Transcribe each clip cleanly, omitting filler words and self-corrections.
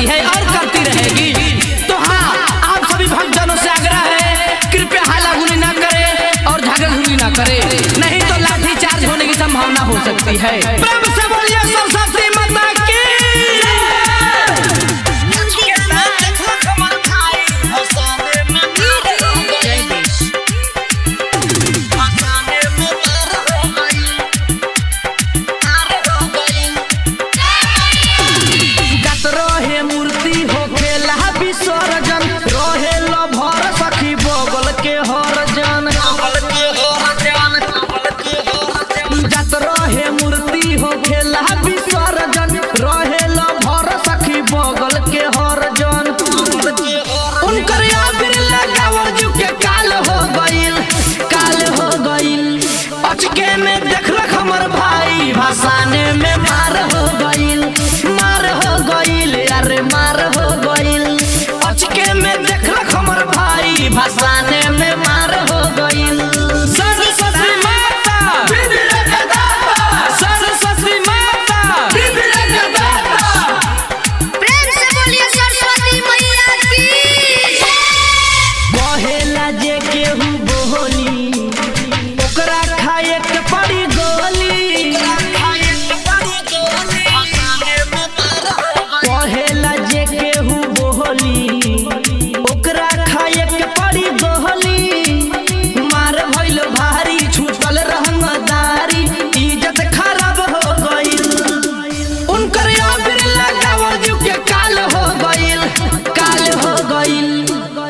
करती है और करती रहेगी। तो हाँ, आप सभी भक्तजनों से आग्रह है, कृपया हालागुली ना करें और झगड़झूली ना करें, नहीं तो लाठी चार्ज होने की संभावना हो सकती है। प्रेम से बोलिए सरस्वती माता की। भसाने में मार हो गईल, अरे मार हो गईल। अचके में देखलक हमर भाई, भसाने में मार हो गईल। सरस्वती माता, सरस्वती माता, प्रेम से बोलिए सरस्वती मैया की। कहेला जे केहू बोली, ओकरा खाए के पड़ी गोली।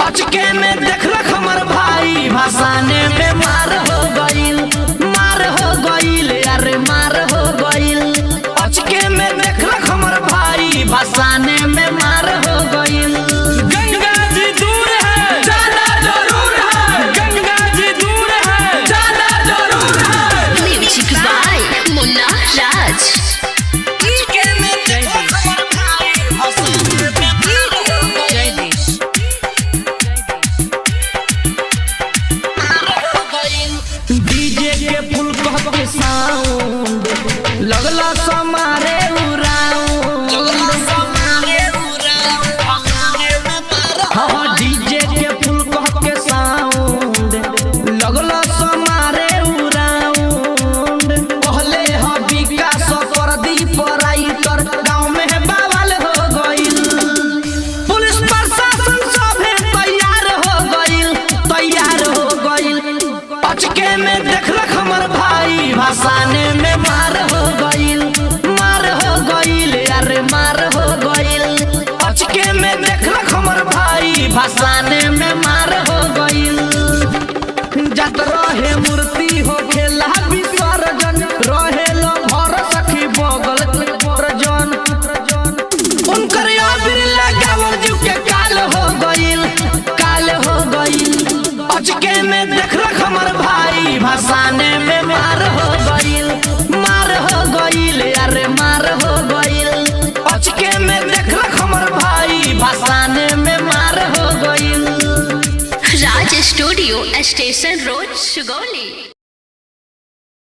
अचके में देखलक हमर भाई, भसाने में मार हो गईल, अरे मार हो गईल। अचके में देखलक हमर भाई, भसाने में मार हो गईल। गंगा जी दूर है, जाना जरूर है, गंगा जी दूर है, जाना जरूर है। Music by Munna Raj. DJ के फुल के साउंड लगला समारे हाँ, डीजे के फुल के साउंड लगला समारे उराउंड। पहले विकास कर दी पराई कर, गाँव में बवाल हो गईल। पुलिस प्रशासन सभे तैयार हो गईल। अचके में देखलक हमर भाई, भसाने में मार हो गईल, अरे मार हो गईल। अचके में देखलक हमर भाई, भसाने में मार हो गईल। जत रहे मूर्ति हो खेला विसर्जन, रहे लो भर सखी बगल प्रजन। उनकर अबीर लगावल जीव के काल हो गईल। अचके में देखलक हमर भाई, भसाने में मार हो गईल, अरे मार हो गईल। अचके में देखलक हमर भाई, भसाने में मार हो गईल। राज स्टूडियो, स्टेशन रोड, सुगौली।